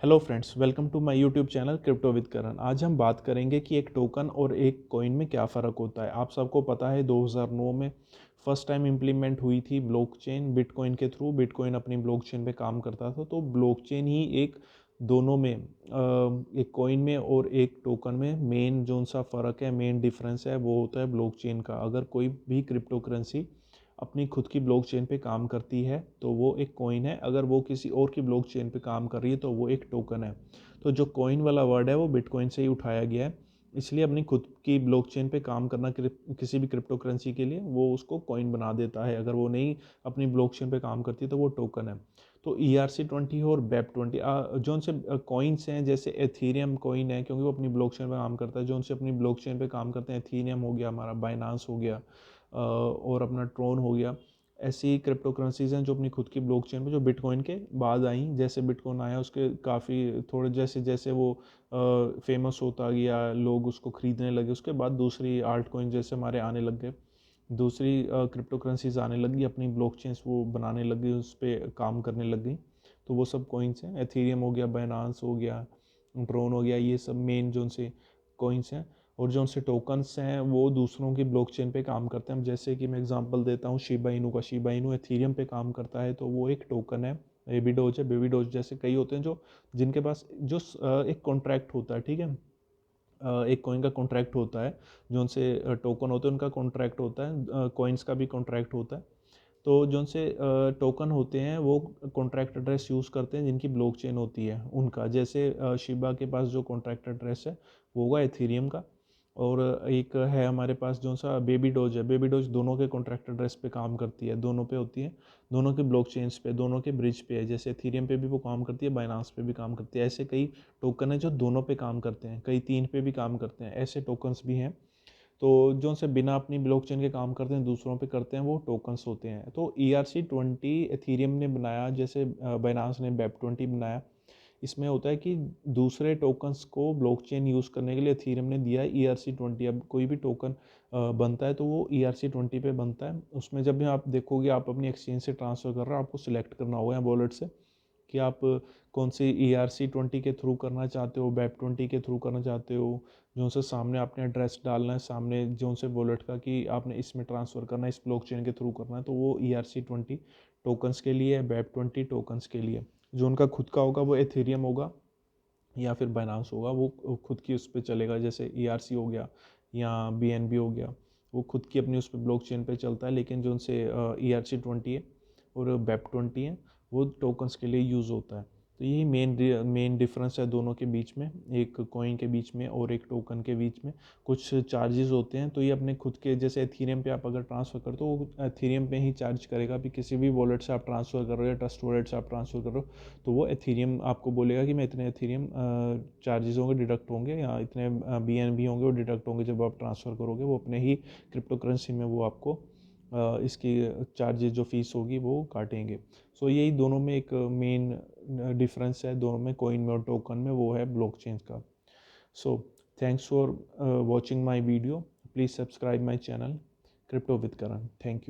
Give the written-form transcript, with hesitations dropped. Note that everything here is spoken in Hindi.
Hello friends, welcome to my YouTube channel crypto with Karan. आज हम बात करेंगे कि एक टोकन और एक कॉइन में क्या फ़र्क होता है। आप सबको पता है 2009 में फर्स्ट टाइम इम्प्लीमेंट हुई थी ब्लॉकचेन बिटकॉइन के थ्रू। बिटकॉइन अपनी ब्लॉकचेन पे काम करता था, तो ब्लॉकचेन ही एक दोनों में एक कॉइन में और एक टोकन में मेन जो सा फ़र्क है, मेन डिफरेंस है, वो होता है ब्लॉकचेन का। अगर कोई भी क्रिप्टो करेंसी अपनी खुद की ब्लॉकचेन पे काम करती है तो वो एक कॉइन है, अगर वो किसी और की ब्लॉकचेन पे काम कर रही है तो वो एक टोकन है। तो जो कॉइन वाला वर्ड है वो बिटकॉइन से ही उठाया गया है, इसलिए अपनी खुद की ब्लॉकचेन पे काम करना किसी भी क्रिप्टो करेंसी के लिए वो उसको कॉइन बना देता है। अगर वो नहीं अपनी ब्लॉकचेन पे काम करती तो वो टोकन है। तो ERC-20 और BEP-20 जो उनसे कॉइन्स हैं, जैसे एथीरियम कॉइन है क्योंकि वो अपनी ब्लॉकचेन पे काम करता है। जो उनसे अपनी ब्लॉकचेन पे काम करते हैं, एथीरियम हो गया, हमारा बाइनांस हो गया, और अपना ट्रोन हो गया। ऐसी क्रिप्टो करेंसीज हैं जो अपनी खुद की ब्लॉकचेन पे, जो बिटकॉइन के बाद आई। जैसे बिटकॉइन आया उसके काफ़ी थोड़े जैसे जैसे वो फेमस होता गया, लोग उसको ख़रीदने लगे, उसके बाद दूसरी आल्ट कॉइन जैसे हमारे आने लग गए, दूसरी क्रिप्टो करेंसीज आने लगी, अपनी ब्लॉकचेन्स वो बनाने लगी, उस पर काम करने लग गई। तो वो सब कॉइन्स हैं। एथीरियम हो गया, बाइनांस हो गया, ट्रोन हो गया, ये सब मेन जो उनसे कॉइन्स हैं। और जो उनसे टोकन्स हैं वो दूसरों की ब्लॉकचेन पे काम करते हैं। जैसे कि मैं एग्जांपल देता हूँ शिबा इनू का। शिबा इनू एथीरियम पे काम करता है तो वो एक टोकन है। बेबी डोज है, बेबी डोज जैसे कई होते हैं जो जिनके पास जो एक कॉन्ट्रैक्ट होता है, ठीक है। एक कॉइन का कॉन्ट्रैक्ट होता है, जो उनसे टोकन होते हैं उनका कॉन्ट्रैक्ट होता है, कॉइन्स का भी कॉन्ट्रैक्ट होता है। तो जो उनसे टोकन होते हैं वो कॉन्ट्रैक्ट एड्रेस यूज़ करते हैं जिनकी ब्लॉकचेन होती है उनका। जैसे शिबा के पास जो कॉन्ट्रैक्ट एड्रेस है वो होगा एथीरियम का। और एक है हमारे पास जो सा बेबी डोज है। बेबी डोज दोनों के कॉन्ट्रैक्ट एड्रेस पे काम करती है, दोनों पे होती है, दोनों के ब्लॉकचेन्स पे, दोनों के ब्रिज पे है। जैसे एथीरियम पे भी वो काम करती है, बाइनांस पे भी काम करती है। ऐसे कई टोकन है जो दोनों पे काम करते हैं, कई तीन पे भी काम करते हैं, ऐसे टोकन्स भी हैं। तो जो उनसे बिना अपनी ब्लॉकचेन के काम करते हैं, दूसरों पे करते हैं, वो टोकन्स होते हैं। तो ERC-20 एथीरियम ने बनाया, जैसे बाइनांस ने BEP-20 बनाया। इसमें होता है कि दूसरे टोकन्स को ब्लॉकचेन यूज़ करने के लिए एथीरियम ने दिया है ERC-20। अब कोई भी टोकन बनता है तो वो ERC-20 पे बनता है। उसमें जब भी आप देखोगे, आप अपनी एक्सचेंज से ट्रांसफ़र कर रहे हो, आपको सिलेक्ट करना होगा या वॉलेट से कि आप कौन सी ERC-20 के थ्रू करना चाहते हो, BEP-20 के थ्रू करना चाहते हो। जो उनसे सामने आपने एड्रेस डालना है, सामने जो उनसे वॉलेट का कि आपने इसमें ट्रांसफ़र करना है, इस ब्लॉकचेन के थ्रू करना है, तो वो ERC-20 टोकन्स के लिए है, BEP-20 टोकन्स के लिए। जो उनका खुद का होगा वो एथेरियम होगा या फिर बाइनांस होगा, वो खुद की उस पर चलेगा। जैसे ERC हो गया या BNB हो गया, वो खुद की अपनी उस पर ब्लॉकचेन पे चलता है। लेकिन जो उनसे ERC-20 है और BEP-20 है वो टोकन्स के लिए यूज़ होता है। तो यही मेन डिफरेंस है दोनों के बीच में, एक कॉइन के बीच में और एक टोकन के बीच में। कुछ चार्जेस होते हैं, तो ये अपने खुद के, जैसे एथीरियम पे आप अगर ट्रांसफ़र करते हो, वो एथीरियम पे ही चार्ज करेगा। भी किसी भी वॉलेट से आप ट्रांसफ़र कर रहे हो या ट्रस्ट वॉलेट से आप ट्रांसफ़र कर रहे हो, तो वो एथीरियम आपको बोलेगा कि मैं इतने एथीरियम चार्जेस होंगे, डिडक्ट होंगे, या इतने BNB होंगे वो डिडक्ट होंगे जब आप ट्रांसफ़र करोगे। वो अपने ही क्रिप्टो करेंसी में वो आपको इसकी चार्जेस जो फीस होगी वो काटेंगे। सो यही दोनों में एक मेन डिफरेंस है, दोनों में, कॉइन में और टोकन में, वो है ब्लॉकचेन का। So thanks for watching my video. Please subscribe my channel crypto with Karan. Thank you.